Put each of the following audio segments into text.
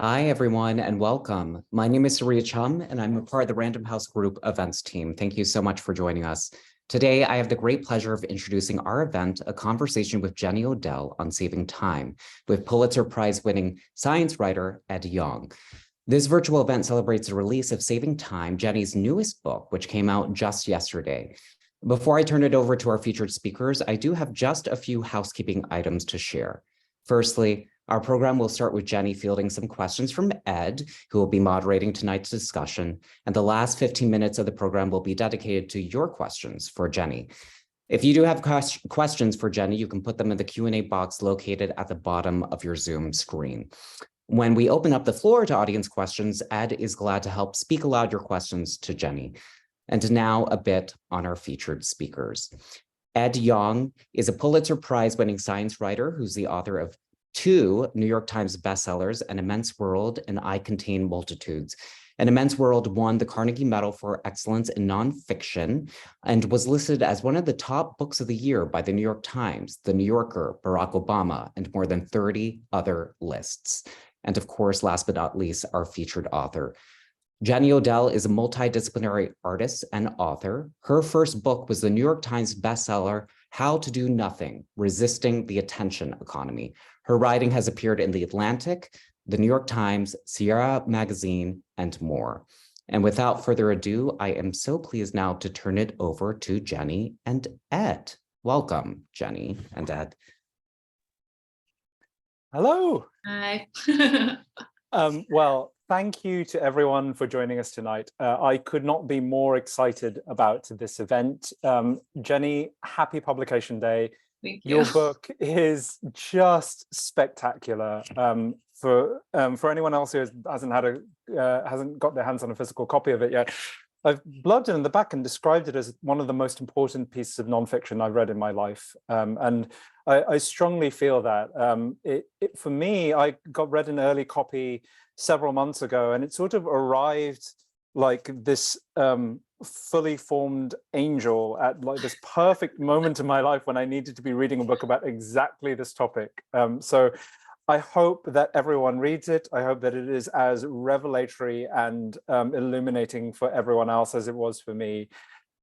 Hi, everyone, and welcome. My name is Saria Chum, and I'm a part of the Random House Group events team. Thank you so much for joining us. Today, I have the great pleasure of introducing our event, a conversation with Jenny Odell on saving time, with Pulitzer Prize-winning science writer Ed Yong. This virtual event celebrates the release of Saving Time, Jenny's newest book, which came out just yesterday. Before I turn it over to our featured speakers, I do have just a few housekeeping items to share. Firstly, our program will start with Jenny fielding some questions from Ed, who will be moderating tonight's discussion, and the last 15 minutes of the program will be dedicated to your questions for Jenny. If you do have questions for Jenny, you can put them in the Q&A box located at the bottom of your Zoom screen. When we open up the floor to audience questions, Ed is glad to help speak aloud your questions to Jenny. And now a bit on our featured speakers. Ed Yong is a Pulitzer Prize-winning science writer who's the author of 2 New York Times bestsellers, An Immense World and I Contain Multitudes. An Immense World won the Carnegie Medal for Excellence in Nonfiction and was listed as one of the top books of the year by the New York Times, The New Yorker, Barack Obama, and more than 30 other lists. And of course, last but not least, our featured author. Jenny Odell is a multidisciplinary artist and author. Her first book was the New York Times bestseller, How to Do Nothing, Resisting the Attention Economy. Her writing has appeared in The Atlantic, the New York Times, Sierra Magazine, and more. And without further ado, I am so pleased now to turn it over to Jenny and Ed. Welcome, Jenny and Ed. Hello. Hi. Well, thank you to everyone for joining us tonight. I could not be more excited about this event. Jenny, happy publication day. Thank you. Your book is just spectacular. For anyone else who hasn't got their hands on a physical copy of it yet, I've blurbed it in the back and described it as one of the most important pieces of nonfiction I've read in my life. And I strongly feel that. For me, I read an early copy several months ago, and it sort of arrived like this fully formed angel at like this perfect moment in my life when I needed to be reading a book about exactly this topic. So I hope that everyone reads it. I hope that it is as revelatory and illuminating for everyone else as it was for me.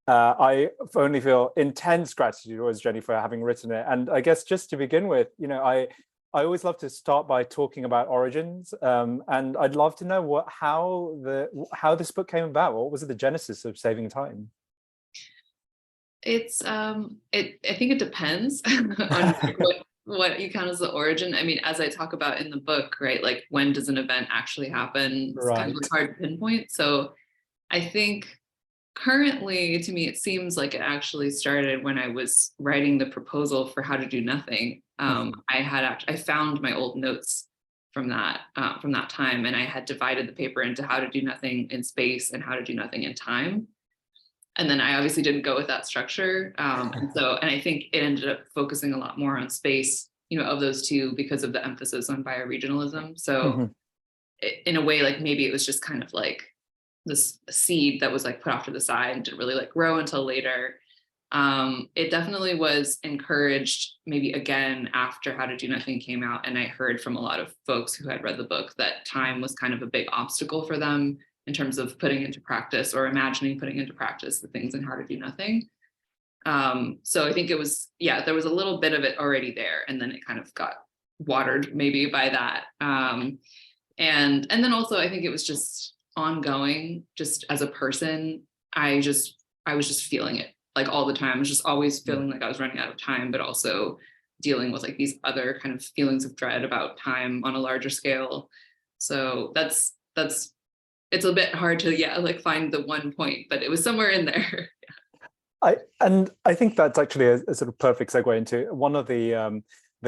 I only feel intense gratitude towards Jenny for having written it. And I guess just to begin with, I always love to start by talking about origins, and I'd love to know how this book came about. What was the genesis of Saving Time? It's I think it depends on what you count as the origin. I mean, as I talk about in the book, right? Like, when does an event actually happen? It's kind of hard to pinpoint. So I think currently, to me, it seems like it actually started when I was writing the proposal for How to Do Nothing. I found my old notes from that time, and I had divided the paper into How to Do Nothing in space and How to Do Nothing in time. And then I obviously didn't go with that structure, and I think it ended up focusing a lot more on space, of those two, because of the emphasis on bioregionalism. So, in a way, like, maybe it was just kind of like this seed that was like put off to the side and didn't really like grow until later. It definitely was encouraged maybe again after How to Do Nothing came out, and I heard from a lot of folks who had read the book that time was kind of a big obstacle for them in terms of putting into practice or imagining putting into practice the things in How to Do Nothing. So I think it was, there was a little bit of it already there, and then it kind of got watered maybe by that. And then also I think it was just ongoing. Just as a person, I was just feeling it like all the time. I was just always feeling like I was running out of time, but also dealing with like these other kind of feelings of dread about time on a larger scale. So that's it's a bit hard to find the one point, but it was somewhere in there. I think that's actually a sort of perfect segue into one of the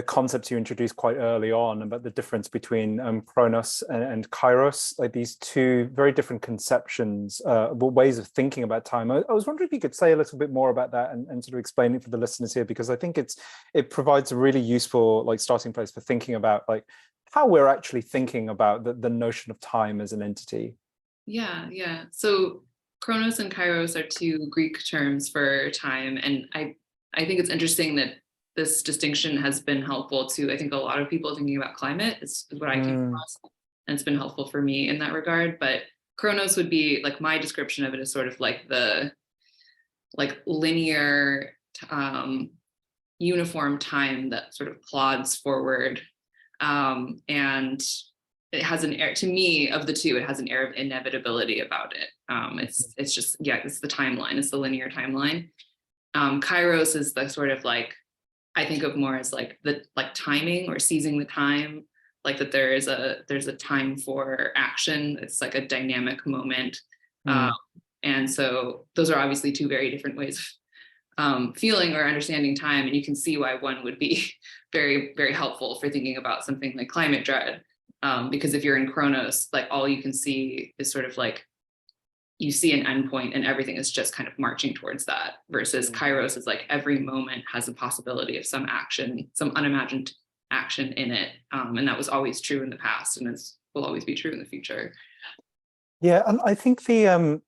concepts you introduced quite early on about the difference between Chronos and Kairos, like these two very different conceptions, ways of thinking about time. I was wondering if you could say a little bit more about that and sort of explain it for the listeners here, because I think it provides a really useful starting place for thinking about how we're actually thinking about the notion of time as an entity. Yeah. So Chronos and Kairos are two Greek terms for time. And I think it's interesting that this distinction has been helpful to, I think, a lot of people thinking about climate is what I came across. and it's been helpful for me in that regard. But Chronos would be like, my description of it is sort of like the linear uniform time that sort of plods forward, and it has an air, to me, of the two, it has an air of inevitability about it. It's just, yeah, it's the timeline, it's the linear timeline. Kairos is the sort of like, I think of more as like the timing or seizing the time, like that there's a time for action. It's like a dynamic moment. And so those are obviously two very different ways of feeling or understanding time. And you can see why one would be very, very helpful for thinking about something like climate dread. Because if you're in Chronos, like all you can see is sort of like, you see an endpoint and everything is just kind of marching towards that, versus Kairos is like every moment has a possibility of some action, some unimagined action in it. And that was always true in the past, and will always be true in the future. Yeah, and I think the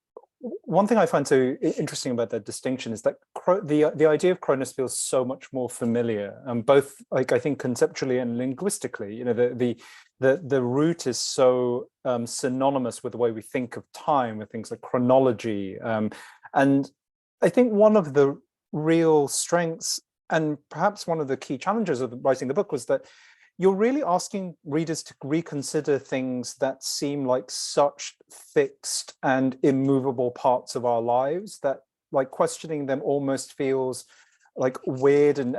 one thing I find so interesting about that distinction is that the idea of Chronos feels so much more familiar, both like I think conceptually and linguistically. You know, the root is so synonymous with the way we think of time, with things like chronology, and I think one of the real strengths and perhaps one of the key challenges of writing the book was that you're really asking readers to reconsider things that seem like such fixed and immovable parts of our lives, that like questioning them almost feels like weird and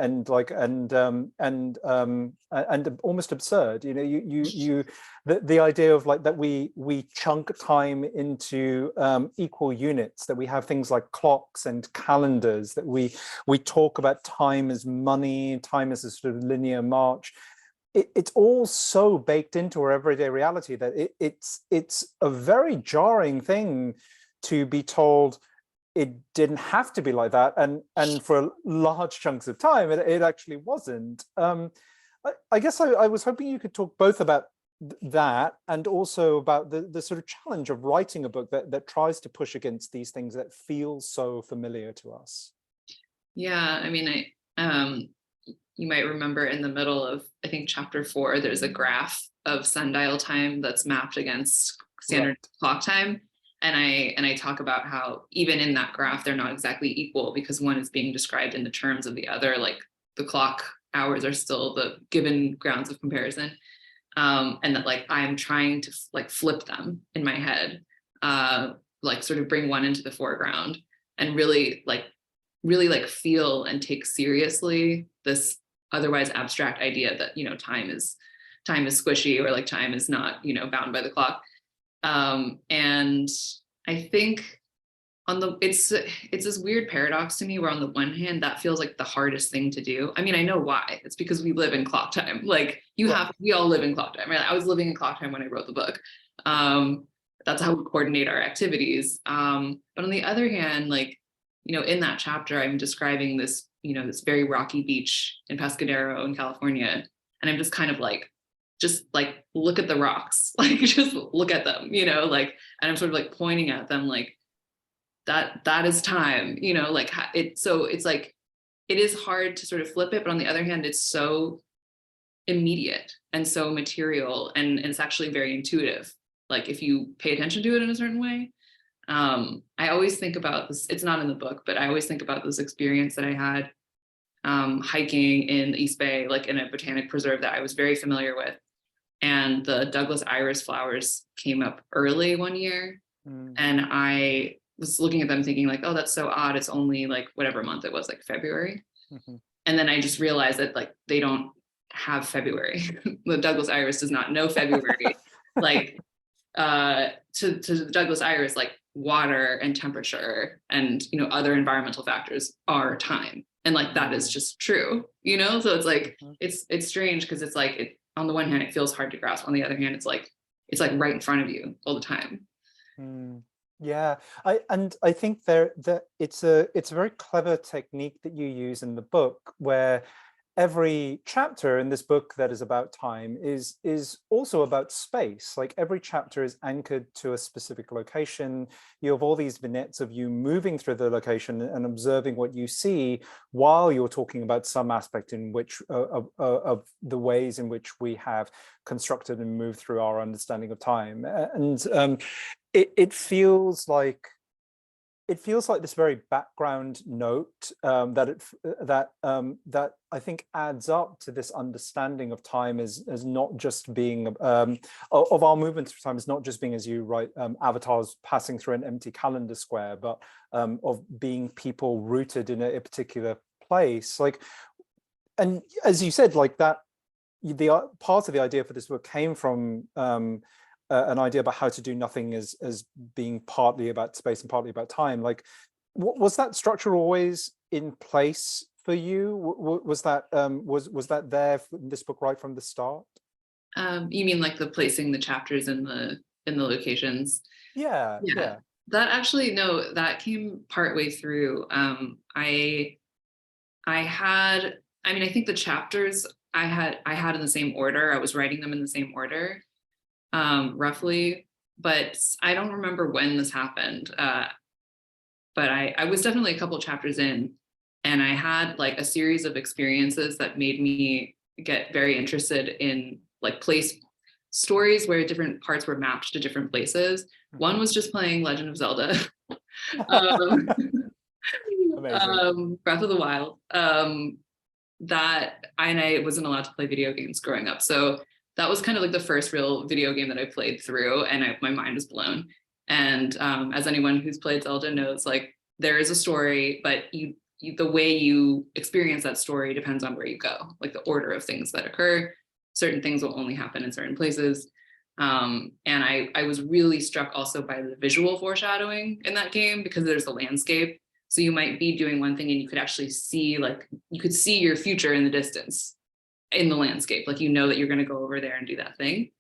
almost absurd. You know, the idea of like that we chunk time into equal units, that we have things like clocks and calendars, that we talk about time as money, time as a sort of linear march. It's all so baked into our everyday reality that it's a very jarring thing to be told it didn't have to be like that, and for large chunks of time it actually wasn't. I guess I was hoping you could talk both about that and also about the sort of challenge of writing a book that tries to push against these things that feel so familiar to us. Yeah, I mean, you might remember in the middle of, I think, chapter 4, there's a graph of sundial time that's mapped against standard clock time. And I talk about how even in that graph, they're not exactly equal, because one is being described in the terms of the other, like the clock hours are still the given grounds of comparison. And that like, I'm trying to like flip them in my head, like sort of bring one into the foreground and really feel and take seriously this otherwise abstract idea that, you know, time is squishy, or like time is not, you know, bound by the clock. And I think it's this weird paradox to me, where on the one hand, that feels like the hardest thing to do. I mean, I know why. It's because we live in clock time. Like we all live in clock time, right? I was living in clock time when I wrote the book. That's how we coordinate our activities. But on the other hand, like, you know, in that chapter, I'm describing this, you know, this very rocky beach in Pescadero in California. And I'm just kind of like, look at the rocks, like, just look at them, you know, like, and I'm sort of like pointing at them like that is time, you know, like so it's like, it is hard to sort of flip it. But on the other hand, it's so immediate and so material, and it's actually very intuitive. Like if you pay attention to it in a certain way. I always think about this, it's not in the book, but I always think about this experience that I had hiking in the East Bay, like in a botanic preserve that I was very familiar with. And the Douglas iris flowers came up early one year. And I was looking at them thinking like, oh, that's so odd. It's only like whatever month it was, like February. And then I just realized that like they don't have February. The Douglas iris does not know February. Like to the Douglas iris, like water and temperature and, you know, other environmental factors are time. And like, that is just true, you know? So it's like, it's strange, because it's like, on the one hand, it feels hard to grasp. On the other hand, it's like right in front of you all the time. Yeah, I think it's a very clever technique that you use in the book, where every chapter in this book that is about time is also about space. Like every chapter is anchored to a specific location. You have all these vignettes of you moving through the location and observing what you see while you're talking about some aspect in which of the ways in which we have constructed and moved through our understanding of time. And it feels like this very background note that I think adds up to this understanding of time as not just being of our movement through time as not just being, as you write, avatars passing through an empty calendar square, but of being people rooted in a particular place. Like, and as you said, like that, the part of the idea for this book came from an idea about how to do nothing as being partly about space and partly about time. Like, was that structure always in place for you? Was that there in this book right from the start? You mean like the placing the chapters in the locations? Yeah. That actually, no, that came partway through. I think the chapters I had in the same order. I was writing them in the same order. Roughly, but I don't remember when this happened. But I was definitely a couple chapters in, and I had like a series of experiences that made me get very interested in like place stories where different parts were mapped to different places. One was just playing Legend of Zelda, Breath of the Wild. I wasn't allowed to play video games growing up, so that was kind of like the first real video game that I played through, and my mind was blown. And as anyone who's played Zelda knows, like there is a story, but the way you experience that story depends on where you go, like the order of things that occur. Certain things will only happen in certain places. And I was really struck also by the visual foreshadowing in that game, because there's a landscape. So you might be doing one thing and you could actually see, like, you could see your future in the distance in the landscape, like, you know that you're going to go over there and do that thing.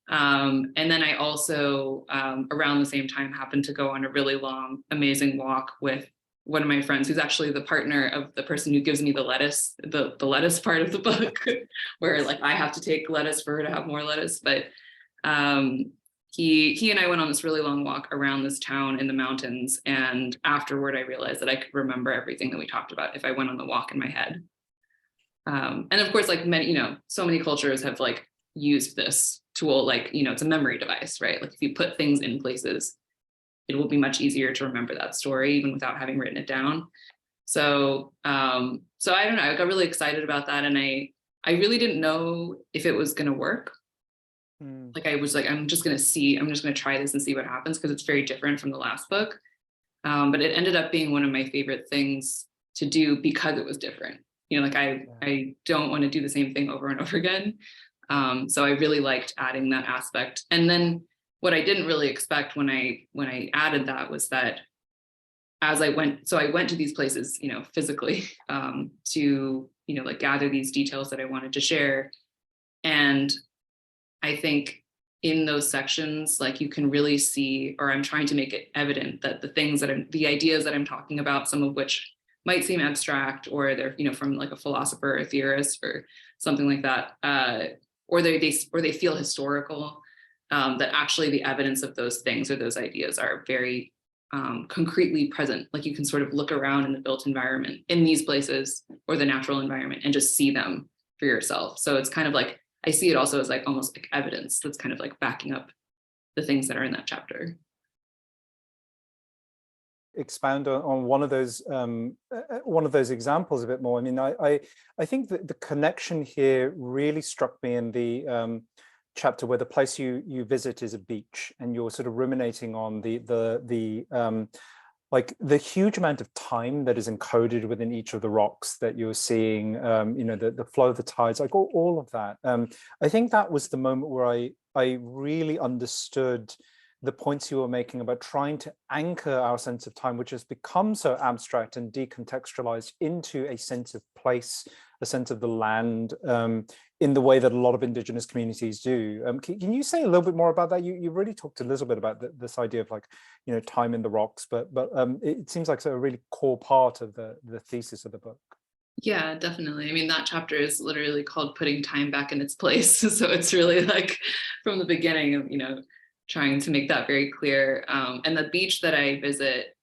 And then I also around the same time happened to go on a really long, amazing walk with one of my friends, who's actually the partner of the person who gives me the lettuce part of the book, where like I have to take lettuce for her to have more lettuce. But he and I went on this really long walk around this town in the mountains, and afterward I realized that I could remember everything that we talked about if I went on the walk in my head. And of course, like many, so many cultures have like used this tool, like, it's a memory device, right? Like if you put things in places, it will be much easier to remember that story even without having written it down. So I don't know, I got really excited about that, and I really didn't know if it was going to work. Like I was like, I'm just going to try this and see what happens, because it's very different from the last book. But it ended up being one of my favorite things to do because it was different. Like I don't want to do the same thing over and over again. So I really liked adding that aspect. And then what I didn't really expect when I added that was that as I went to these places, physically, to, like gather these details that I wanted to share. And I think in those sections, like you can really see, or I'm trying to make it evident that the ideas that I'm talking about, some of which might seem abstract, or they're, from like a philosopher or a theorist or something like that, or they feel historical, that actually the evidence of those things or those ideas are very concretely present. Like you can sort of look around in the built environment in these places or the natural environment and just see them for yourself. So it's kind of like, I see it also as like almost like evidence that's kind of like backing up the things that are in that chapter. Expound on one of those examples a bit more. I mean, I think that the connection here really struck me in the chapter where the place you visit is a beach, and you're sort of ruminating on the like the huge amount of time that is encoded within each of the rocks that you're seeing, the flow of the tides, like all of that. I think that was the moment where I really understood the points you were making about trying to anchor our sense of time, which has become so abstract and decontextualized, into a sense of place, a sense of the land, in the way that a lot of indigenous communities do. Can you say a little bit more about that? You really talked a little bit about this idea of like, time in the rocks, but it seems like a really core part of the thesis of the book. Yeah, definitely. I mean, that chapter is literally called Putting Time Back in Its Place. So it's really like from the beginning of, trying to make that very clear. And the beach that I visit,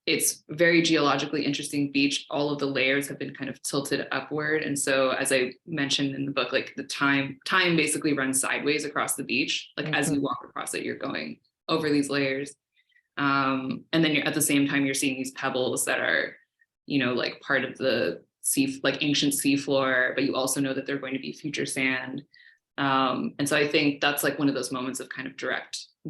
it's very geologically interesting beach. All of the layers have been kind of tilted upward. And so as I mentioned in the book, like the time basically runs sideways across the beach. Like as you walk across it, you're going over these layers. And then at the same time, you're seeing these pebbles that are, like part of the sea, like ancient seafloor, but you also know that they're going to be future sand. And so I think that's like one of those moments of kind of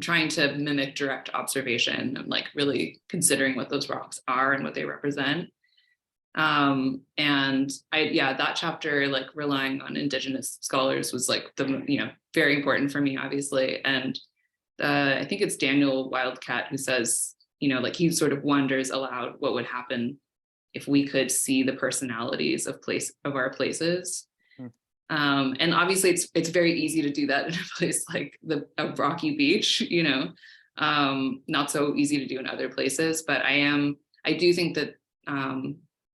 trying to mimic direct observation and like really considering what those rocks are and what they represent. And that chapter, like relying on Indigenous scholars was like very important for me, obviously. And I think it's Daniel Wildcat who says, like he sort of wonders aloud what would happen if we could see the personalities of our places. And obviously it's very easy to do that in a place like a rocky beach, not so easy to do in other places, but I do think that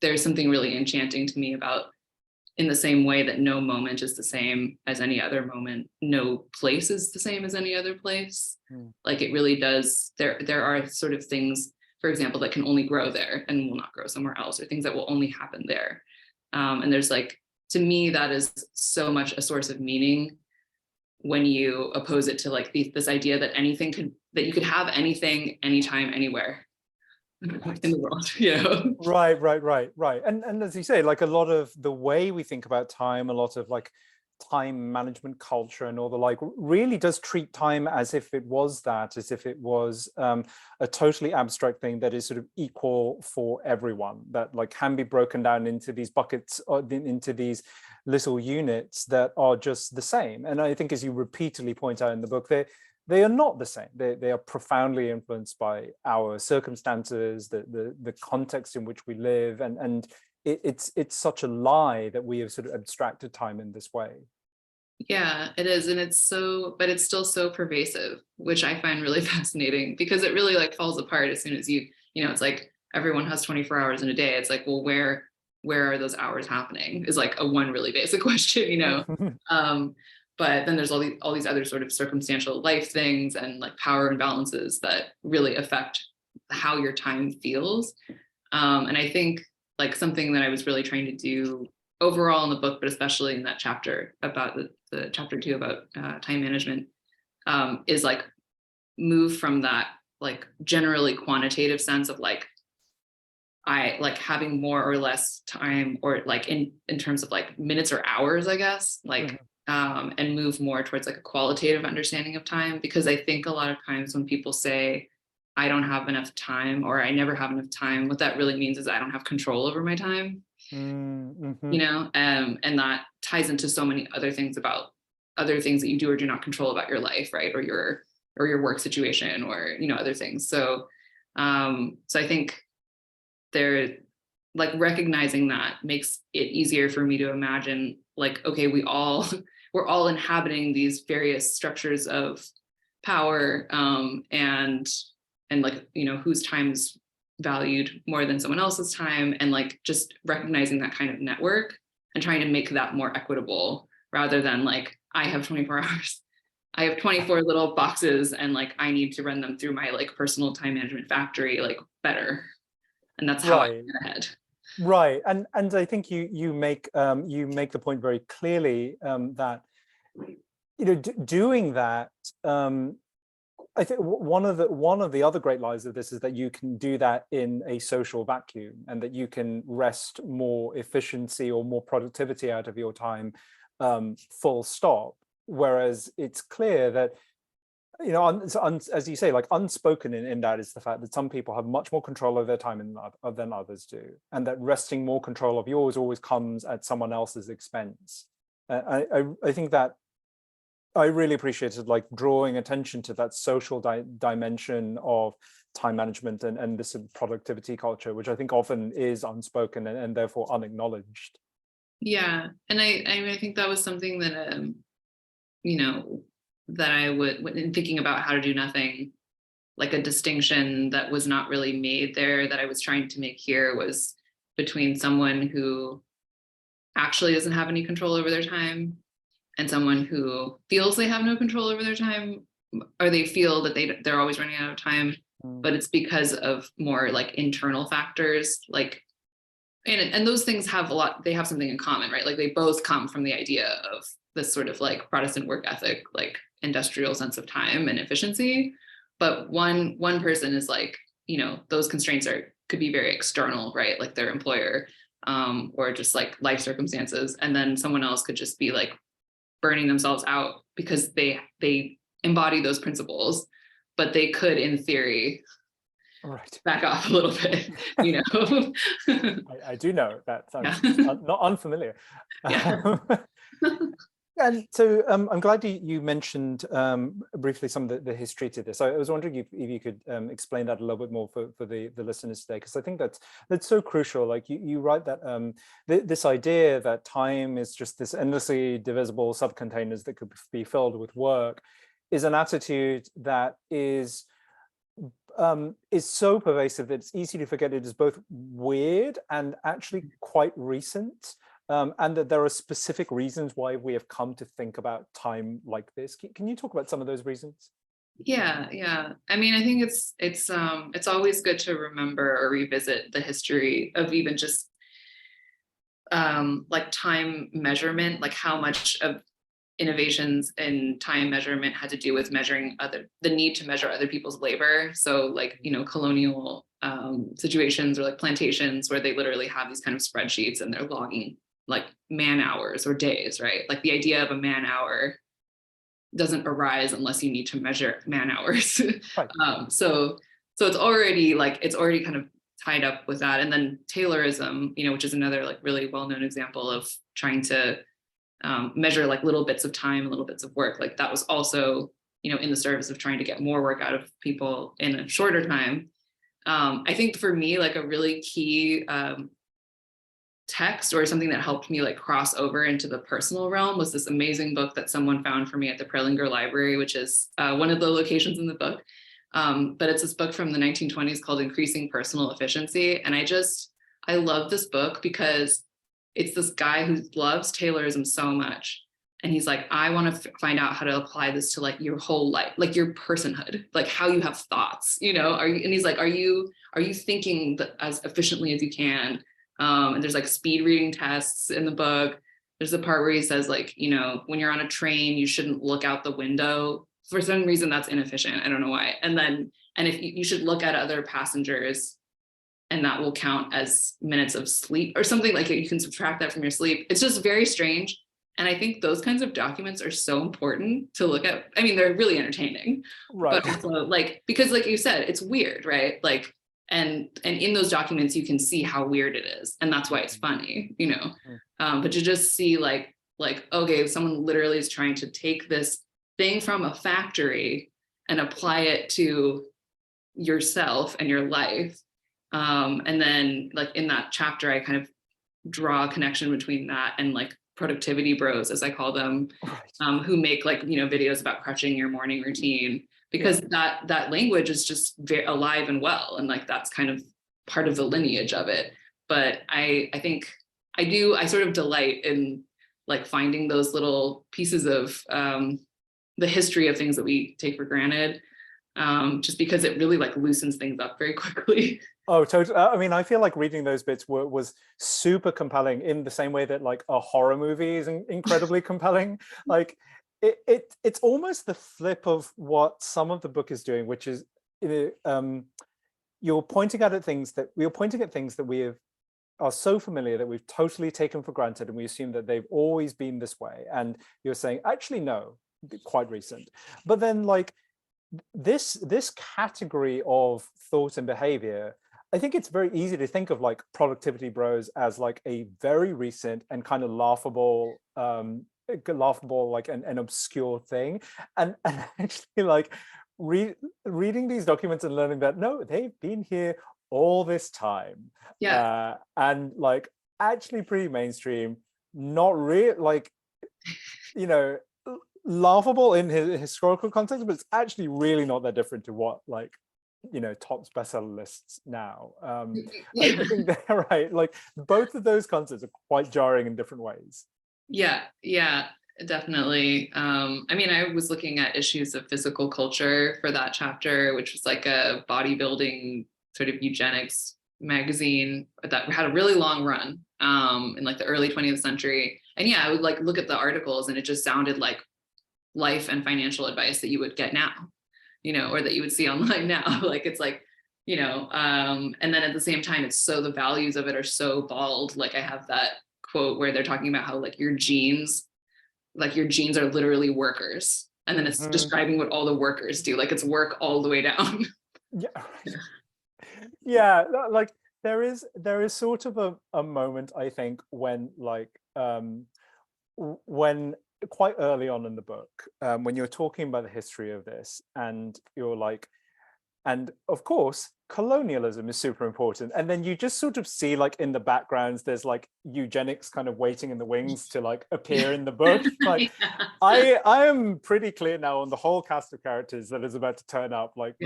there's something really enchanting to me about, in the same way that no moment is the same as any other moment, no place is the same as any other place. Like it really does, there are sort of things, for example, that can only grow there and will not grow somewhere else, or things that will only happen there. And there's like, to me, that is so much a source of meaning when you oppose it to like this idea that that you could have anything, anytime, anywhere in the world, Right. And as you say, like a lot of the way we think about time, a lot of like time management culture and all the like really does treat time as if it was a totally abstract thing that is sort of equal for everyone, that like can be broken down into these buckets or into these little units that are just the same. And I think, as you repeatedly point out in the book, they are not the same. They are profoundly influenced by our circumstances, the context in which we live, and it's such a lie that we have sort of abstracted time in this way. Yeah, it is. And but it's still so pervasive, which I find really fascinating, because it really like falls apart as soon as it's like everyone has 24 hours in a day. It's like, well, where are those hours happening is like one really basic question, but then there's all these other sort of circumstantial life things and like power imbalances that really affect how your time feels. And I think like something that I was really trying to do overall in the book, but especially in that chapter about the chapter 2 about time management, is like move from that like generally quantitative sense of like I like having more or less time, or like in terms of like minutes or hours, I guess, like and move more towards like a qualitative understanding of time. Because I think a lot of times when people say I don't have enough time or I never have enough time, what that really means is I don't have control over my time. And that ties into so many other things that you do or do not control about your life, right? Or your work situation, or other things. So I think they're like recognizing that makes it easier for me to imagine like, okay, we're all inhabiting these various structures of power, and like whose time is valued more than someone else's time, and like just recognizing that kind of network and trying to make that more equitable, rather than like I have 24 hours, I have 24 little boxes, and like I need to run them through my like personal time management factory like better. And that's how I get ahead. Right. And I think you make the point very clearly, that doing that, I think one of the other great lies of this is that you can do that in a social vacuum, and that you can wrest more efficiency or more productivity out of your time, full stop. Whereas it's clear that, as you say, like unspoken in that is the fact that some people have much more control over their time than others do, and that wresting more control of yours always comes at someone else's expense. I think that I really appreciated like drawing attention to that social dimension of time management and this productivity culture, which I think often is unspoken and therefore unacknowledged. Yeah, and I think that was something that that I would, in thinking about How to Do Nothing, like a distinction that was not really made there that I was trying to make here was between someone who actually doesn't have any control over their time and someone who feels they have no control over their time, or they feel that they're always running out of time, but it's because of more like internal factors, like, and those things have they have something in common, right? Like they both come from the idea of this sort of like Protestant work ethic, like industrial sense of time and efficiency. But one person is like, those constraints could be very external, right? Like their employer, or just like life circumstances. And then someone else could just be like burning themselves out because they embody those principles, but they could, in theory, back off a little bit, I do know that sounds not unfamiliar. Yeah. And so I'm glad you mentioned briefly some of the history to this. I was wondering if you could explain that a little bit more for the listeners today, because I think that's so crucial. Like you write that this idea that time is just this endlessly divisible subcontainers that could be filled with work is an attitude that is so pervasive that it's easy to forget it is both weird and actually quite recent. And that there are specific reasons why we have come to think about time like this. Can you talk about some of those reasons? Yeah. I mean, I think it's always good to remember or revisit the history of even just like time measurement, like how much of innovations in time measurement had to do with measuring the need to measure other people's labor. So like, colonial situations or like plantations where they literally have these kind of spreadsheets and they're logging like man hours or days, right? Like the idea of a man hour doesn't arise unless you need to measure man hours. Right. So it's already kind of tied up with that. And then Taylorism, which is another like really well-known example of trying to measure like little bits of time and little bits of work. Like that was also, in the service of trying to get more work out of people in a shorter time. I think for me, like a really key text or something that helped me like cross over into the personal realm was this amazing book that someone found for me at the Prelinger Library, which is one of the locations in the book. But it's this book from the 1920s called Increasing Personal Efficiency. And I love this book because it's this guy who loves Taylorism so much. And he's like, I want to find out how to apply this to like your whole life, like your personhood, like how you have thoughts, and he's like, are you thinking as efficiently as you can? And there's like speed reading tests in the book. There's a part where he says like, when you're on a train, you shouldn't look out the window. For some reason, that's inefficient. I don't know why. And if you should look at other passengers and that will count as minutes of sleep or something, like you can subtract that from your sleep. It's just very strange. And I think those kinds of documents are so important to look at. I mean, they're really entertaining, right? But also like, because like you said, it's weird, right? Like, and in those documents, you can see how weird it is. And that's why it's funny, but to just see like, okay, someone literally is trying to take this thing from a factory and apply it to yourself and your life. And then like in that chapter, I kind of draw a connection between that and like productivity bros, as I call them, right. Who make like, videos about crushing your morning routine, because that language is just very alive and well. And like, that's kind of part of the lineage of it. But I think I sort of delight in like finding those little pieces of the history of things that we take for granted, just because it really like loosens things up very quickly. Oh, totally. I mean, I feel like reading those bits was super compelling in the same way that like a horror movie is incredibly compelling. Like it's almost the flip of what some of the book is doing, which is you're pointing at things that we are so familiar that we've totally taken for granted, and we assume that they've always been this way. And you're saying, actually, no, quite recent. But then like this category of thought and behavior, I think it's very easy to think of like productivity bros as like a very recent and kind of laughable like an obscure thing, and actually like reading these documents and learning that no, they've been here all this time, and like actually pretty mainstream, not real, like laughable in his historical context, but it's actually really not that different to what like tops bestseller lists now. Yeah. I think they're right. Like both of those concepts are quite jarring in different ways. Yeah, definitely. I mean, I was looking at issues of Physical Culture for that chapter, which was like a bodybuilding sort of eugenics magazine that had a really long run in like the early 20th century. And yeah, I would like look at the articles and it just sounded like life and financial advice that you would get now, or that you would see online now. Like it's like, and then at the same time, it's so the values of it are so bald. Like I have that quote where they're talking about how like your genes are literally workers. And then it's describing what all the workers do. Like it's work all the way down. Yeah. Yeah. Like there is sort of a moment, I think, when when quite early on in the book, when you're talking about the history of this and you're like, and of course, colonialism is super important. And then you just sort of see like in the backgrounds, there's like eugenics kind of waiting in the wings to like appear in the book. Like Yeah. I am pretty clear now on the whole cast of characters that is about to turn up like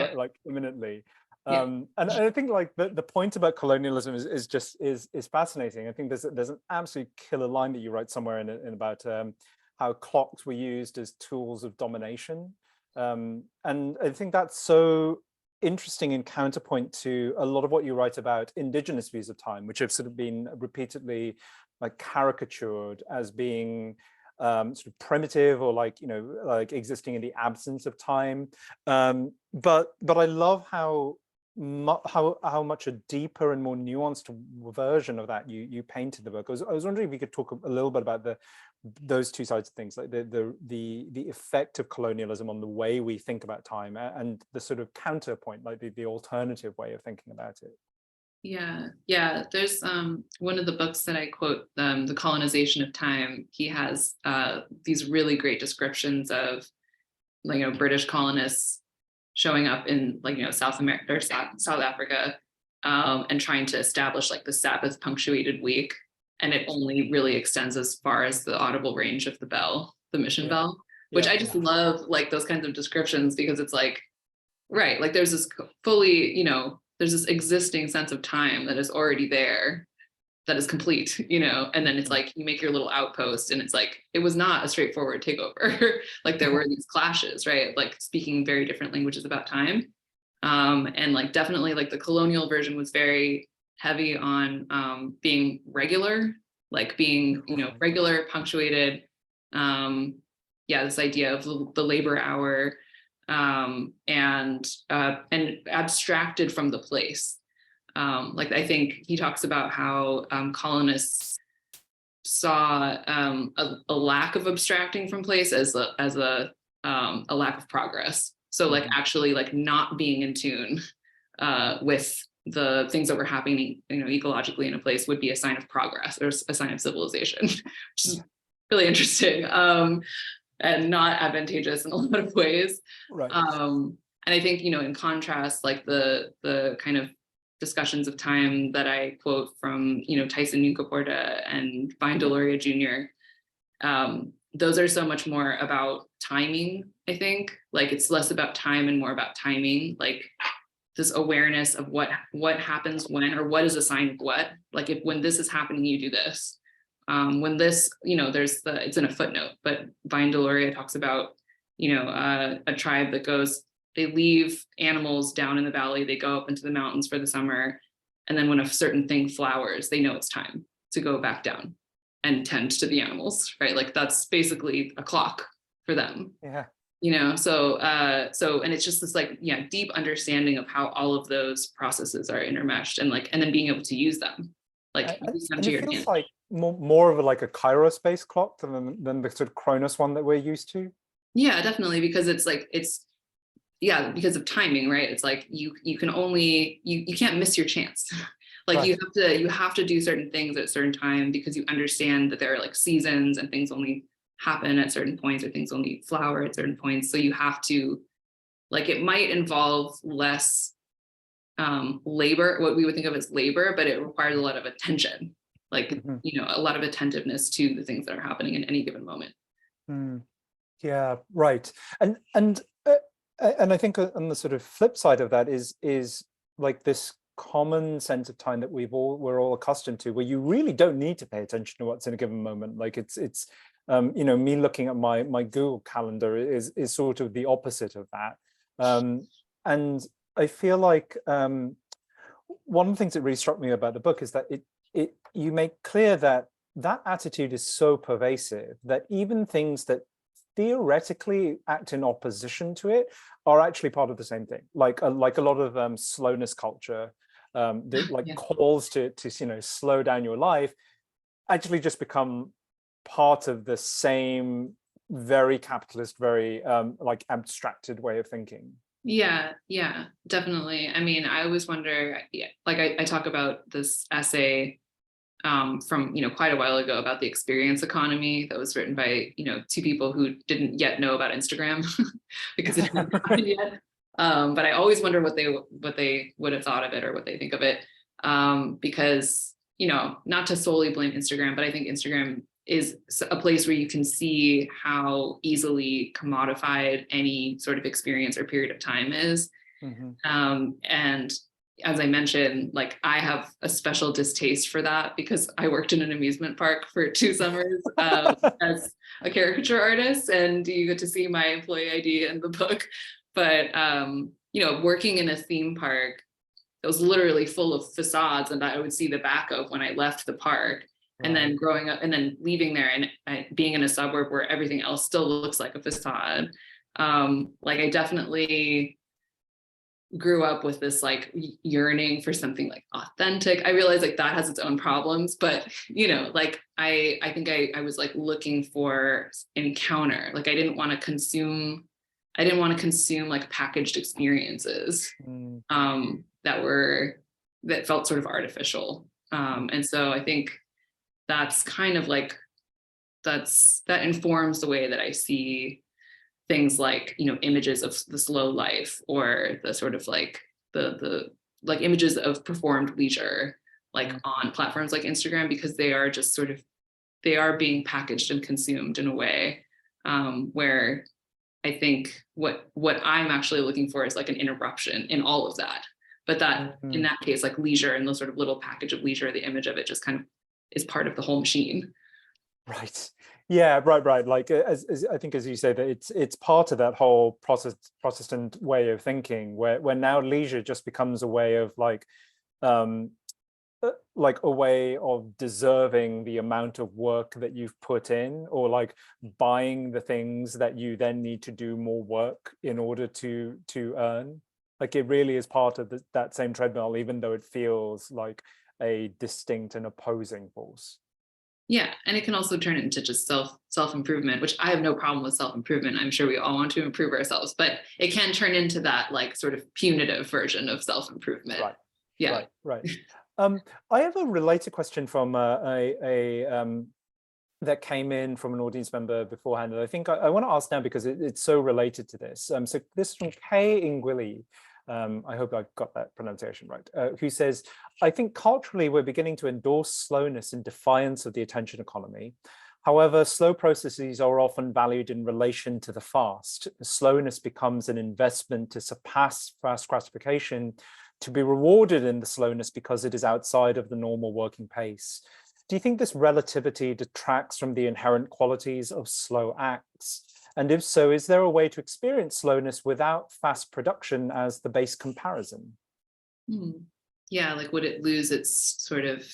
imminently. And I think like the point about colonialism is fascinating. I think there's an absolute killer line that you write somewhere in about how clocks were used as tools of domination. And I think that's so interesting in counterpoint to a lot of what you write about indigenous views of time, which have sort of been repeatedly like caricatured as being sort of primitive or like existing in the absence of time. But I love how much a deeper and more nuanced version of that you painted the book. I was wondering if you could talk a little bit about those two sides of things, like the effect of colonialism on the way we think about time and the sort of counterpoint, like the alternative way of thinking about it. Yeah. There's one of the books that I quote, The Colonization of Time. He has these really great descriptions of British colonists showing up in South America or South Africa and trying to establish like the Sabbath punctuated week. And it only really extends as far as the audible range of the bell, the mission bell, which I just love like those kinds of descriptions, because it's like, right, like there's this fully, there's this existing sense of time that is already there, that is complete, and then it's like you make your little outpost and it's like it was not a straightforward takeover. Like there were these clashes, right, like speaking very different languages about time, and like definitely like the colonial version was very heavy on being regular, like being regular, punctuated, this idea of the labor hour, and abstracted from the place. Like I think he talks about how colonists saw a lack of abstracting from place as a lack of progress. So like actually like not being in tune with the things that were happening ecologically in a place would be a sign of progress or a sign of civilization, which is really interesting and not advantageous in a lot of ways. Right. And I think in contrast, like the kind of discussions of time that I quote from Tyson Yunkaporta and Vine Deloria Jr., those are so much more about timing. I think like it's less about time and more about timing, like this awareness of what happens when, or what is a sign of what, like if when this is happening you do this, when this it's in a footnote, but Vine Deloria talks about a tribe that goes, they leave animals down in the valley, they go up into the mountains for the summer, and then when a certain thing flowers, they know it's time to go back down and tend to the animals, right? Like that's basically a clock for them. So and it's just this like deep understanding of how all of those processes are intermeshed, and then being able to use them, like use them to your advantage. Like more of a Kairos based clock than the sort of Chronos one that we're used to. Yeah, definitely, because it's because of timing, right? It's like you can only you can't miss your chance. Like right. you have to do certain things at a certain time, because you understand that there are like seasons and things only happen at certain points, or things only flower at certain points. So you have to, like, it might involve less labor, what we would think of as labor, but it requires a lot of attention, like a lot of attentiveness to the things that are happening in any given moment. Yeah, right. And And I think on the sort of flip side of that is like this common sense of time that we're all accustomed to, where you really don't need to pay attention to what's in a given moment. Like it's you know, me looking at my Google Calendar is sort of the opposite of that. And I feel like one of the things that really struck me about the book is that you make clear that that attitude is so pervasive that even things that theoretically act in opposition to it are actually part of the same thing. Like a lot of slowness culture that like calls to you know, slow down your life, actually just become part of the same very capitalist, very like abstracted way of thinking. Yeah, definitely. I mean, I always wonder, like I talk about this essay from, you know, quite a while ago about the experience economy that was written by, you know, two people who didn't yet know about Instagram because it hadn't happened yet. But I always wonder what they would have thought of it or what they think of it. Because, you know, not to solely blame Instagram, but I think Instagram is a place where you can see how easily commodified any sort of experience or period of time is. And as I mentioned, like I have a special distaste for that because I worked in an amusement park for 2 summers as a caricature artist, and you get to see my employee ID in the book. But you know, working in a theme park, it was literally full of facades, and I would see the back of when I left the park. And then growing up and then leaving there and being in a suburb where everything else still looks like a facade. Like I definitely grew up with this like yearning for something like authentic. I realize like that has its own problems, but you know, like I think I was like looking for encounter. Like I didn't want to consume like packaged experiences that felt sort of artificial. And so I think that's kind of like that informs the way that I see things like, you know, images of the slow life or the sort of like the like images of performed leisure, like on platforms like Instagram, because they are just sort of, they are being packaged and consumed in a way where I think what I'm actually looking for is like an interruption in all of that. But that in that case, like leisure and the sort of little package of leisure, the image of it just kind of is part of the whole machine. Right. Yeah, right. Like as I think, as you say, that it's part of that whole Protestant way of thinking, where now leisure just becomes a way of like a way of deserving the amount of work that you've put in, or like buying the things that you then need to do more work in order to earn. Like it really is part of that same treadmill, even though it feels like a distinct and opposing force. Yeah, and it can also turn into just self-improvement, which I have no problem with self-improvement. I'm sure we all want to improve ourselves, but it can turn into that like sort of punitive version of self-improvement. Right. Yeah. Right. I have a related question from that came in from an audience member beforehand, and I think I want to ask now because it's so related to this. So this is from Kay Ingwili. I hope I got that pronunciation right, who says, I think culturally we're beginning to endorse slowness in defiance of the attention economy. However, slow processes are often valued in relation to the fast. Slowness becomes an investment to surpass fast gratification, to be rewarded in the slowness because it is outside of the normal working pace. Do you think this relativity detracts from the inherent qualities of slow acts? And if so, is there a way to experience slowness without fast production as the base comparison? Yeah, like would it lose its sort of,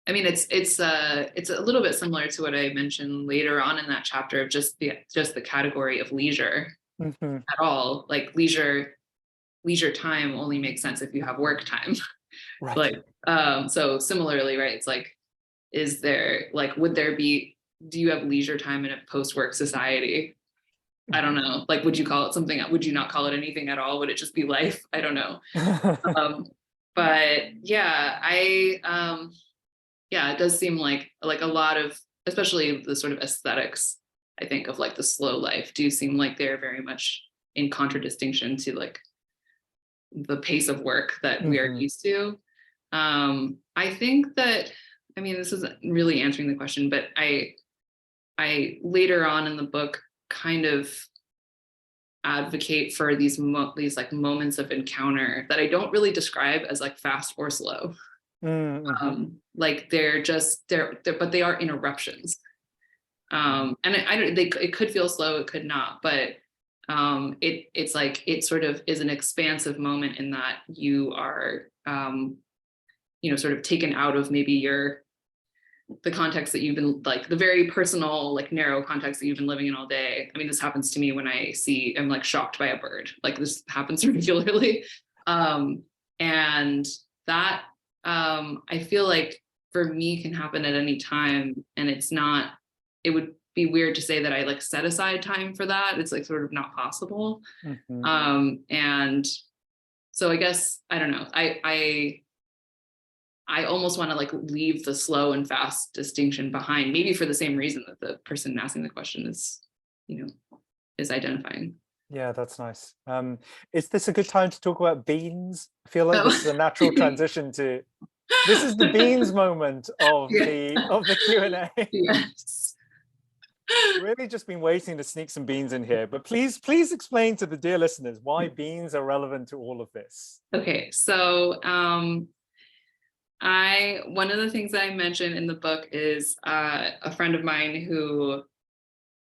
I mean, it's a little bit similar to what I mentioned later on in that chapter of just the category of leisure at all. Like leisure time only makes sense if you have work time. Right. Like so similarly, right? It's like, is there like, do you have leisure time in a post-work society? I don't know. Like, would you call it something? Would you not call it anything at all? Would it just be life? I don't know. But yeah, it does seem like a lot of, especially the sort of aesthetics, I think, of like the slow life do seem like they're very much in contradistinction to like the pace of work that we are used to. I think that, I mean, this isn't really answering the question, but I later on in the book kind of advocate for these like moments of encounter that I don't really describe as like fast or slow. Like they're but they are interruptions. And it could feel slow, it could not, but it's like it sort of is an expansive moment in that you are sort of taken out of maybe the context that you've been, like the very personal, like narrow context that you've been living in all day. I mean, this happens to me when I'm like shocked by a bird. Like this happens regularly. And that I feel like for me can happen at any time. And it would be weird to say that I like set aside time for that. It's like sort of not possible. And so I guess, I don't know, I almost want to like leave the slow and fast distinction behind, maybe for the same reason that the person asking the question is identifying. Yeah, that's nice. Is this a good time to talk about beans? I feel like this is a natural transition to, this is the beans moment of the Q&A. Yes. Really just been waiting to sneak some beans in here, but please explain to the dear listeners why beans are relevant to all of this. Okay, so one of the things that I mentioned in the book is a friend of mine who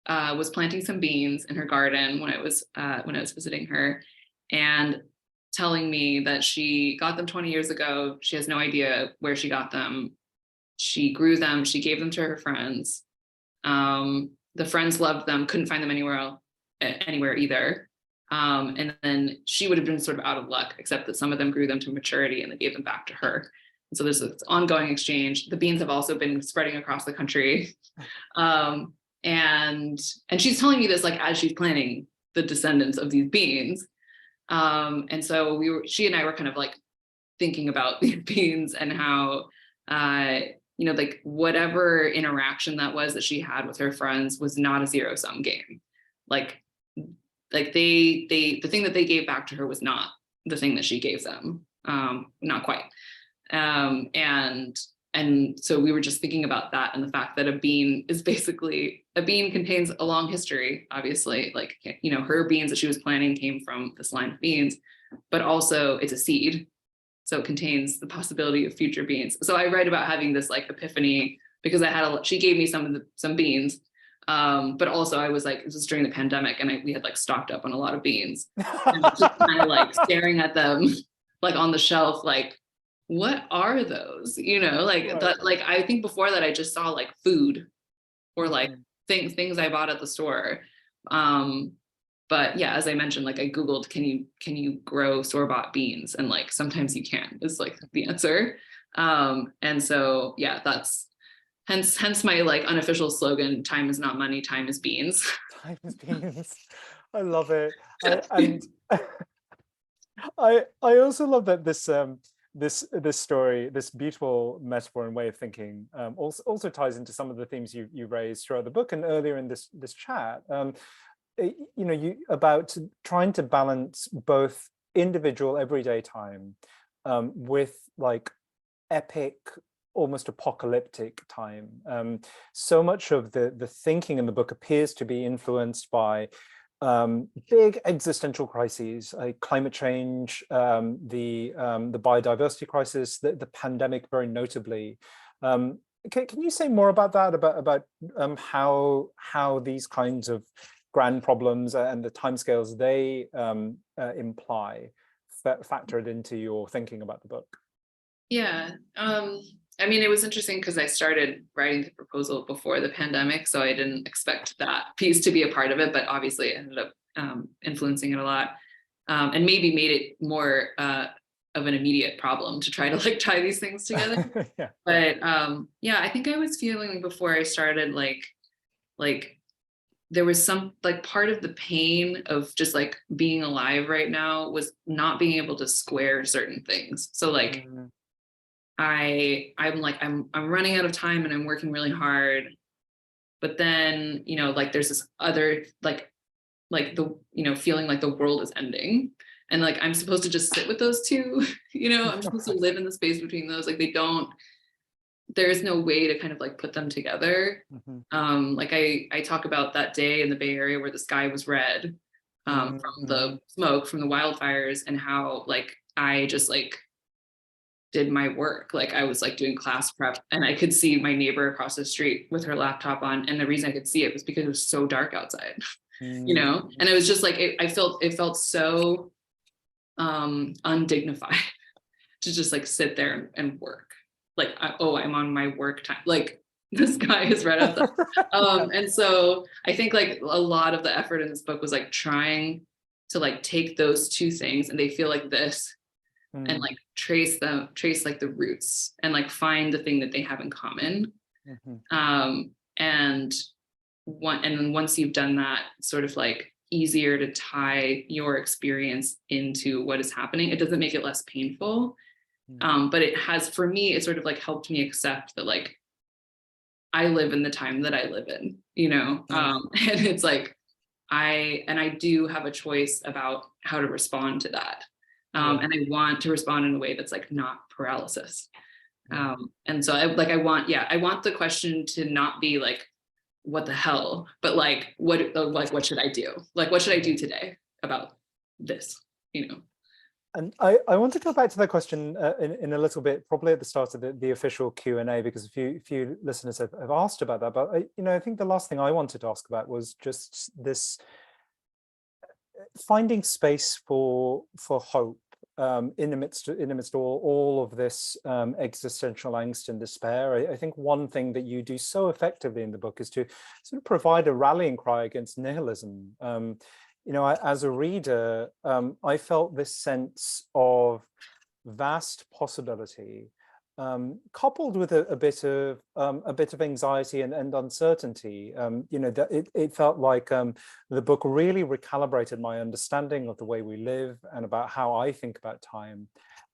was planting some beans in her garden when I was visiting her, and telling me that she got them 20 years ago. She has no idea where she got them. She grew them. She gave them to her friends. The friends loved them, couldn't find them anywhere either. And then she would have been sort of out of luck, except that some of them grew them to maturity and they gave them back to her. And so there's this ongoing exchange. The beans have also been spreading across the country. And she's telling me this like as she's planning the descendants of these beans. And so she and I were kind of like thinking about these beans and how like whatever interaction that was that she had with her friends was not a zero-sum game. Like the thing that they gave back to her was not the thing that she gave them. Not quite. And so we were just thinking about that and the fact that a bean contains a long history, obviously, like, her beans that she was planting came from this line of beans, but also it's a seed. So it contains the possibility of future beans. So I write about having this like epiphany because she gave me some beans. But also I was like, this was during the pandemic and we had like stocked up on a lot of beans. And I was just kind of like staring at them like on the shelf, like, what are those? Right. That, like, I think before that I just saw like food or like things I bought at the store. But yeah, as I mentioned, like I Googled, can you grow store-bought beans? And like, sometimes you can, is like the answer. And so, yeah, that's hence my like unofficial slogan, time is not money, time is beans. Time is beans. I love it. I also love that this story, this beautiful metaphor and way of thinking, also ties into some of the themes you raised throughout the book and earlier in this chat. About trying to balance both individual everyday time with like epic, almost apocalyptic time. So much of the thinking in the book appears to be influenced by big existential crises, like climate change, the biodiversity crisis, the pandemic, very notably. Can you say more about that? About how these kinds of grand problems and the timescales they imply factored into your thinking about the book? Yeah. I mean, it was interesting because I started writing the proposal before the pandemic, so I didn't expect that piece to be a part of it, but obviously it ended up influencing it a lot, and maybe made it more of an immediate problem to try to like tie these things together. Yeah. But yeah, I think I was feeling before I started like there was some like part of the pain of just like being alive right now was not being able to square certain things. So like I'm running out of time and I'm working really hard, but then like there's this other like the feeling like the world is ending, and like I'm supposed to just sit with those two. I'm supposed to live in the space between those. Like there's no way to kind of like put them together. Like I talk about that day in the Bay Area where the sky was red, from the smoke, from the wildfires, and how like I just like did my work. Like I was like doing class prep and I could see my neighbor across the street with her laptop on. And the reason I could see it was because it was so dark outside, you know? And it was just like, it felt so undignified to just like sit there and work. Like, I'm on my work time. Like this guy is right outside. And so I think like a lot of the effort in this book was like trying to like take those two things, and they feel like this, and like trace like the roots and like find the thing that they have in common. And then once you've done that, it's sort of like easier to tie your experience into what is happening. It doesn't make it less painful, but it has, for me, it sort of like helped me accept that like I live in the time that I live in, you know. And it's like I do have a choice about how to respond to that. And I want to respond in a way that's like not paralysis. And so I want the question to not be like, what the hell, but like, what should I do? Like, what should I do today about this, you know? And I want to go back to that question in a little bit, probably at the start of the official Q&A, because a few listeners have asked about that. But I think the last thing I wanted to ask about was just this finding space for hope in the midst all of this existential angst and despair. I think one thing that you do so effectively in the book is to sort of provide a rallying cry against nihilism. You know, as a reader, I felt this sense of vast possibility, coupled with a bit of anxiety and uncertainty. You know, that it felt like the book really recalibrated my understanding of the way we live and about how I think about time,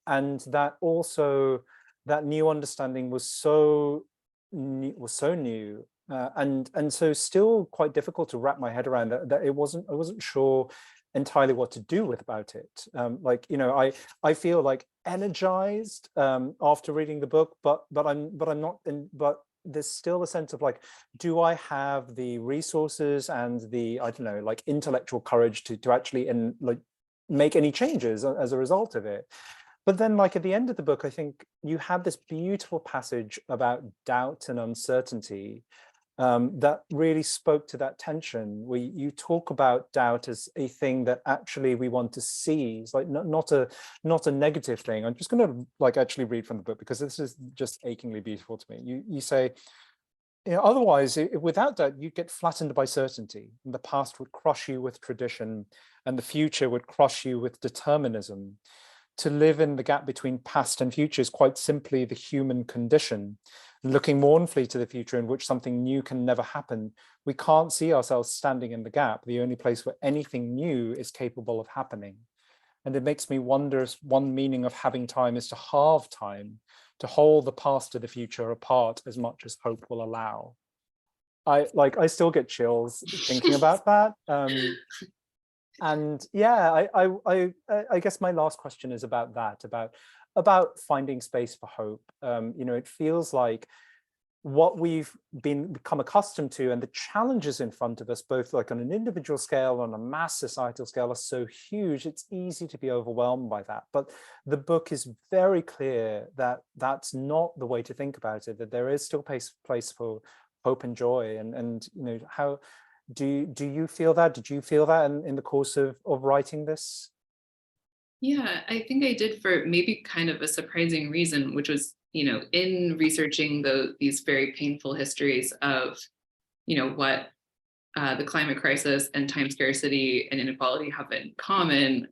and that also that new understanding was so new. And so still quite difficult to wrap my head around, that I wasn't sure entirely what to do about it. Like, you know, I feel like energized after reading the book, but I'm not in, but there's still a sense of like, do I have the resources and the, I don't know, like intellectual courage to actually like make any changes as a result of it? But then, like at the end of the book, I think you have this beautiful passage about doubt and uncertainty that really spoke to that tension, where you talk about doubt as a thing that actually we want to seize, like not a negative thing. I'm just going to like actually read from the book, because this is just achingly beautiful to me. You say, you know, otherwise, without doubt, you'd get flattened by certainty, and the past would crush you with tradition, and the future would crush you with determinism. To live in the gap between past and future is quite simply the human condition. Looking mournfully to the future in which something new can never happen, we can't see ourselves standing in the gap, the only place where anything new is capable of happening. And it makes me wonder if one meaning of having time is to halve time, to hold the past and the future apart as much as hope will allow. I still get chills thinking about that. And yeah, I guess my last question is about that, about finding space for hope. You know, it feels like what we've become accustomed to and the challenges in front of us, both like on an individual scale, on a mass societal scale, are so huge. It's easy to be overwhelmed by that. But the book is very clear that that's not the way to think about it, that there is still place for hope and joy. And you know, how do you feel that? Did you feel that in the course of writing this? Yeah, I think I did, for maybe kind of a surprising reason, which was, you know, in researching these very painful histories of, you know, what the climate crisis and time scarcity and inequality have in common,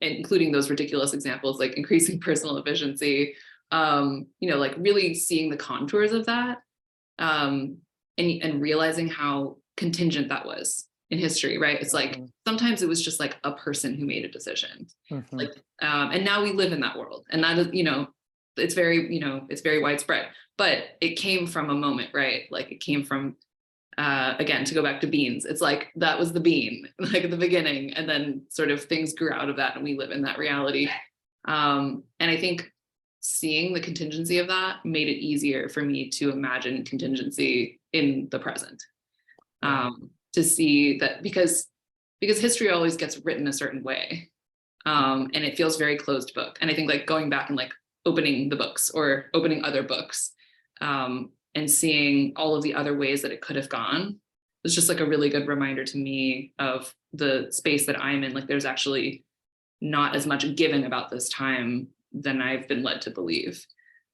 including those ridiculous examples like increasing personal efficiency, you know, like really seeing the contours of that, and realizing how contingent that was in history, right? It's like sometimes it was just like a person who made a decision, like, and now we live in that world, and that is, you know, it's very, you know, it's very widespread, but it came from a moment, right? Like it came from, again, to go back to beans, it's like that was the bean, like at the beginning, and then sort of things grew out of that, and we live in that reality. And I think seeing the contingency of that made it easier for me to imagine contingency in the present. To see that, because because history always gets written a certain way. And it feels very closed book. And I think like going back and like opening the books or opening other books, and seeing all of the other ways that it could have gone was just like a really good reminder to me of the space that I'm in. Like there's actually not as much given about this time than I've been led to believe.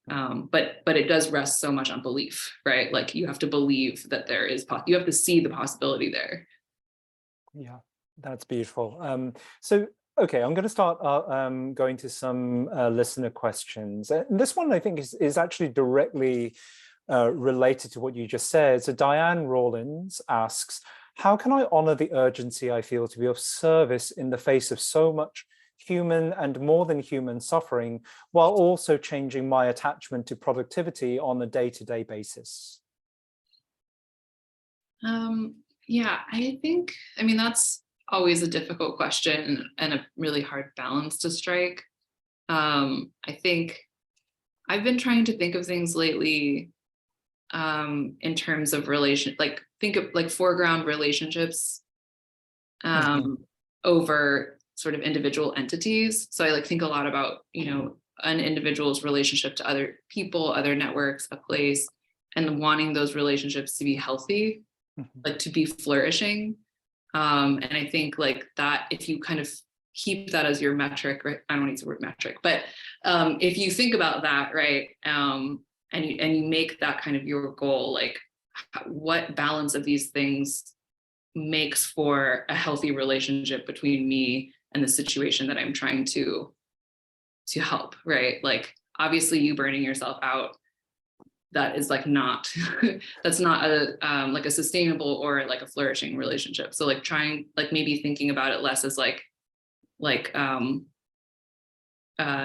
But it does rest so much on belief, right? Like you have to believe that there is, you have to see the possibility there. Yeah, that's beautiful. So, okay, I'm going to start going to some listener questions. And this one I think is actually directly related to what you just said. So Diane Rawlins asks, how can I honor the urgency I feel to be of service in the face of so much human and more than human suffering, while also changing my attachment to productivity on a day-to-day basis? Yeah, I think, I mean, that's always a difficult question and a really hard balance to strike. I think I've been trying to think of things lately in terms of like think of like foreground relationships over sort of individual entities. So I like think a lot about, an individual's relationship to other people, other networks, a place, and wanting those relationships to be healthy, like to be flourishing. And I think like that, if you kind of keep that as your metric, right? I don't want to use the word metric, but if you think about that, right, and you make that kind of your goal, like what balance of these things makes for a healthy relationship between me and the situation that I'm trying to help, right? Like obviously you burning yourself out, that is like not that's not a like a sustainable or like a flourishing relationship. So like trying, like maybe thinking about it less as like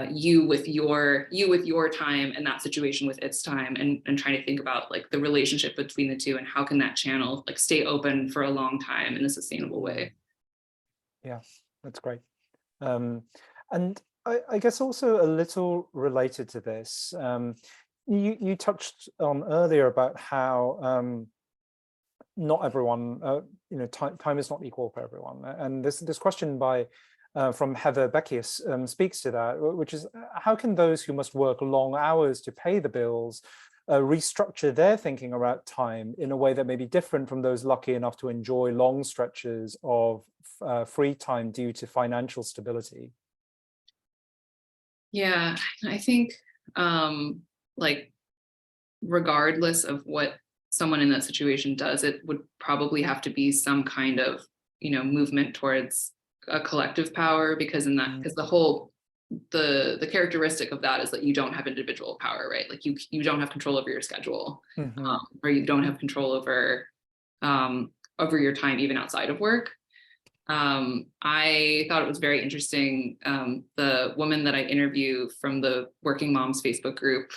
you with your time and that situation with its time, and trying to think about like the relationship between the two and how can that channel like stay open for a long time in a sustainable way. Yeah, that's great. And I guess also a little related to this, you touched on earlier about how not everyone, time is not equal for everyone. And this question from Heather Beckius speaks to that, which is how can those who must work long hours to pay the bills restructure their thinking about time in a way that may be different from those lucky enough to enjoy long stretches of free time due to financial stability? Yeah, I think like regardless of what someone in that situation does, it would probably have to be some kind of, movement towards a collective power, because because the characteristic of that is that you don't have individual power, right? Like you don't have control over your schedule, or you don't have control over your time even outside of work. I thought it was very interesting. The woman that I interview from the Working Moms Facebook group,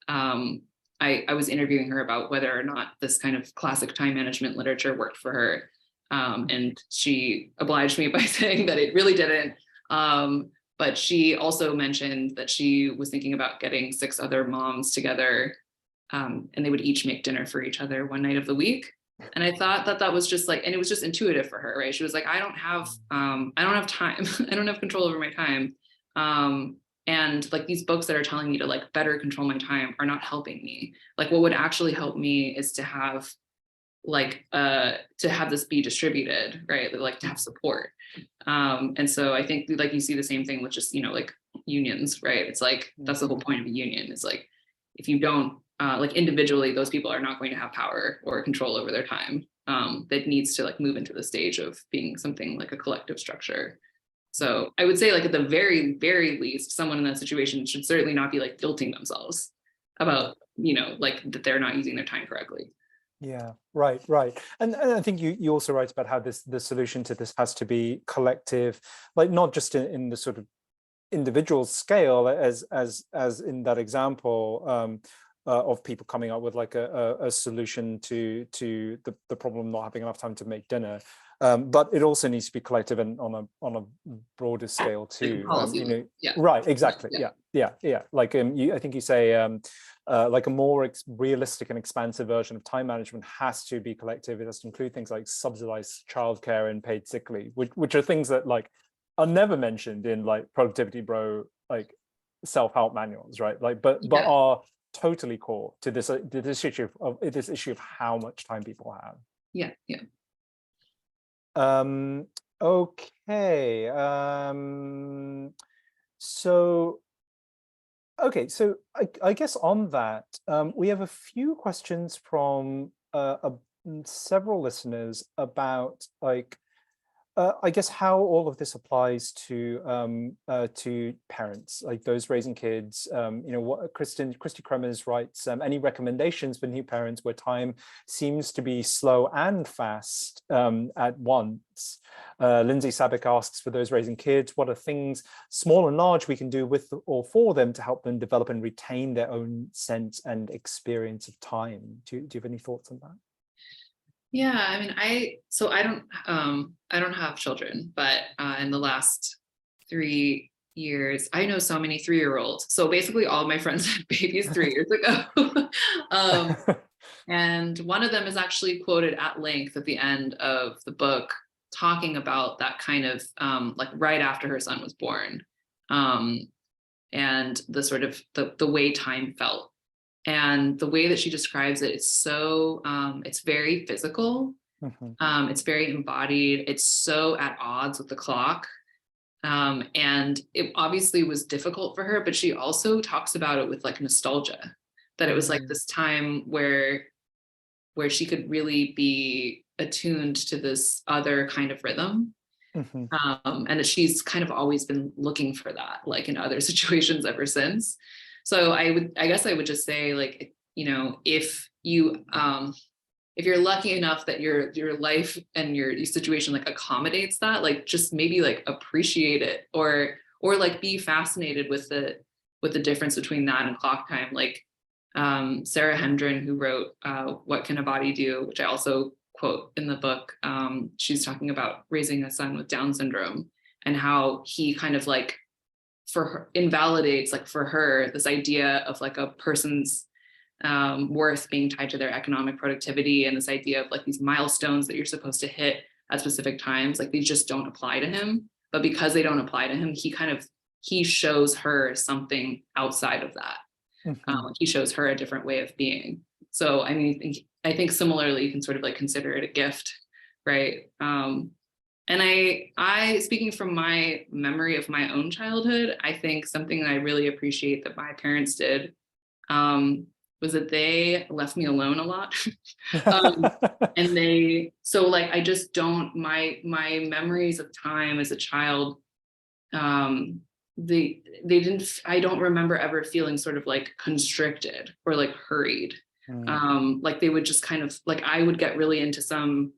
I was interviewing her about whether or not this kind of classic time management literature worked for her. And she obliged me by saying that it really didn't. But she also mentioned that she was thinking about getting 6 other moms together, and they would each make dinner for each other one night of the week. And I thought that was just like, and it was just intuitive for her, right? She was like, I don't have time. I don't have control over my time. And like these books that are telling me to like better control my time are not helping me. Like what would actually help me is to have this be distributed, right? Like to have support. And so I think like you see the same thing with just, like unions, right? It's like, that's the whole point of a union. It's like, if you don't, like individually, those people are not going to have power or control over their time. That needs to like move into the stage of being something like a collective structure. So I would say like at the very, very least, someone in that situation should certainly not be like guilting themselves about, like that they're not using their time correctly. Yeah, right. And I think you also write about how the solution to this has to be collective, like not just in the sort of individual scale as in that example of people coming up with like a solution to the problem of not having enough time to make dinner, But it also needs to be collective and on a broader scale too. Right, exactly. Yeah. Like I think you say like a more realistic and expansive version of time management has to be collective. It has to include things like subsidized childcare and paid sick leave, which are things that like are never mentioned in like productivity bro like self-help manuals, right? Like, but are totally core to this issue of how much time people have. Yeah. Okay. So I guess on that, we have a few questions from several listeners about like I guess how all of this applies to parents, like those raising kids. What Christy Kremers writes, any recommendations for new parents where time seems to be slow and fast at once? Lindsay Sabick asks, for those raising kids, what are things, small and large, we can do with or for them to help them develop and retain their own sense and experience of time? Do you have any thoughts on that? Yeah, I mean, I don't have children, but in the last 3 years, I know so many 3-year-olds. So basically all of my friends had babies 3 years ago. And one of them is actually quoted at length at the end of the book, talking about that kind of like right after her son was born, and the sort of the way time felt. And the way that she describes it, it's so it's very physical. It's very embodied. It's so at odds with the clock. And it obviously was difficult for her, but she also talks about it with like nostalgia, that it was like this time where she could really be attuned to this other kind of rhythm. And that she's kind of always been looking for that, like in other situations ever since. So I guess I would just say, like, if you're lucky enough that your life and your situation like accommodates that, like just maybe like appreciate it, or like be fascinated with the difference between that and clock time. Like Sarah Hendren, who wrote What Can a Body Do, which I also quote in the book, she's talking about raising a son with Down syndrome and how he kind of like for her invalidates, like for her, this idea of like a person's worth being tied to their economic productivity, and this idea of like these milestones that you're supposed to hit at specific times, like these just don't apply to him. But because they don't apply to him, he shows her something outside of that. He shows her a different way of being. So I mean, I think similarly you can sort of like consider it a gift, right? And I speaking from my memory of my own childhood, I think something that I really appreciate that my parents did was that they left me alone a lot. And I just don't, my memories of time as a child, they didn't, I don't remember ever feeling sort of like constricted or like hurried. Like they would just kind of like, I would get really into some,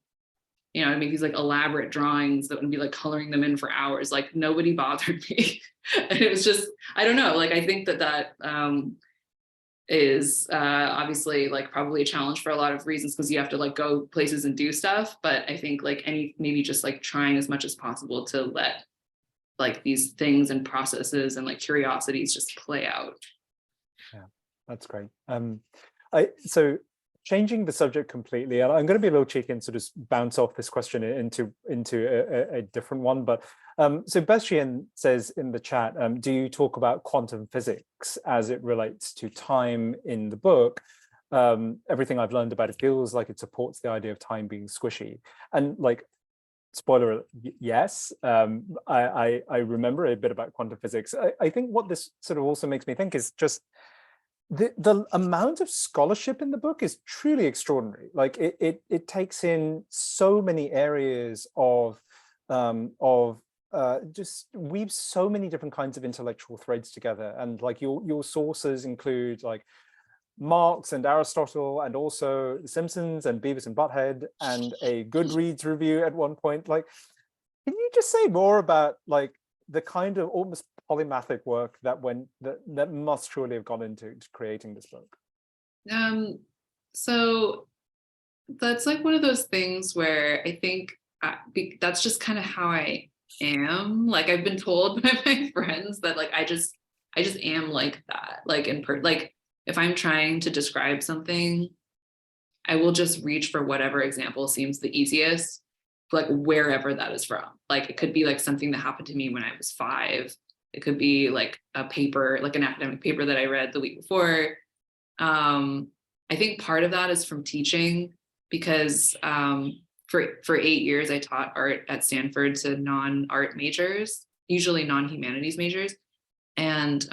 I'd make these like elaborate drawings that would be like coloring them in for hours. Like nobody bothered me. And it was just, I don't know, like I think that is obviously like probably a challenge for a lot of reasons, because you have to like go places and do stuff. But I think like maybe just like trying as much as possible to let like these things and processes and like curiosities just play out. Yeah, that's great. So changing the subject completely, and I'm going to be a little cheeky and sort of bounce off this question into a different one. But so Bastian says in the chat, do you talk about quantum physics as it relates to time in the book? Everything I've learned about it feels like it supports the idea of time being squishy. And like, spoiler alert, yes, I remember a bit about quantum physics. I think what this sort of also makes me think is just the amount of scholarship in the book is truly extraordinary. Like it takes in so many areas of just weaves so many different kinds of intellectual threads together. And like your sources include like Marx and Aristotle, and also The Simpsons and Beavis and Butthead, and a Goodreads review at one point. Like, can you just say more about like the kind of almost polymathic work that must surely have gone into creating this book? So that's like one of those things where I think that's just kind of how I am. Like I've been told by my friends that like I just am like that. Like like if I'm trying to describe something, I will just reach for whatever example seems the easiest, like wherever that is from. Like it could be like something that happened to me when I was 5. It could be like a paper, like an academic paper that I read the week before. I think part of that is from teaching, because for 8 years I taught art at Stanford to non-art majors, usually non-humanities majors. And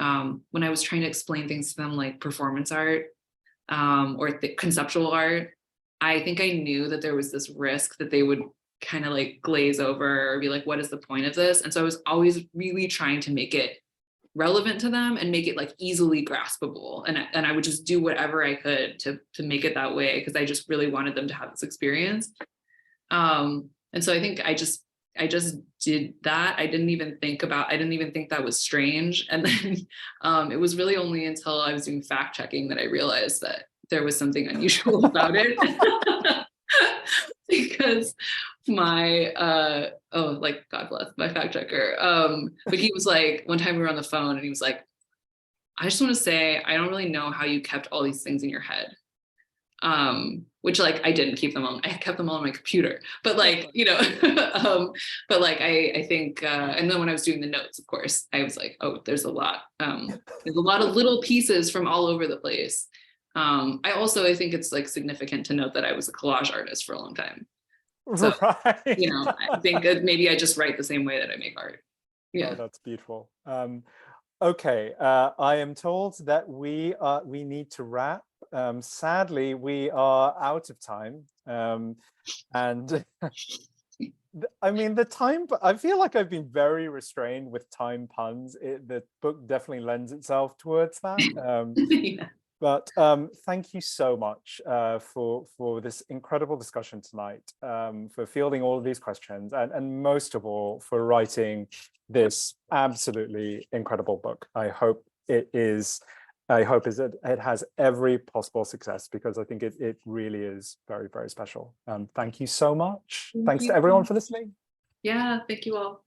when I was trying to explain things to them like performance art or conceptual art, I think I knew that there was this risk that they would kind of like glaze over or be like, what is the point of this? And so I was always really trying to make it relevant to them and make it like easily graspable. And I would just do whatever I could to make it that way, because I just really wanted them to have this experience. And so I think I just did that. I didn't even think that was strange. And then it was really only until I was doing fact checking that I realized that there was something unusual about it. Because my like God bless my fact checker, but he was like, one time we were on the phone and he was like, I just want to say I don't really know how you kept all these things in your head. Which like I didn't keep them on, I kept them all on my computer, but like, you know, but like I think and then when I was doing the notes, of course, I was like, oh, there's a lot of little pieces from all over the place. I think it's like significant to note that I was a collage artist for a long time. So, right. you know, I think that maybe I just write the same way that I make art. Yeah. Oh, that's beautiful. Okay, I am told that we need to wrap. Sadly, we are out of time. And I mean, the time, I feel like I've been very restrained with time puns. The book definitely lends itself towards that. Yeah. But thank you so much for this incredible discussion tonight, for fielding all of these questions, and most of all, for writing this absolutely incredible book. I hope it has every possible success, because I think it really is very, very special. Thank you so much. Thanks to everyone for listening. Yeah, thank you all.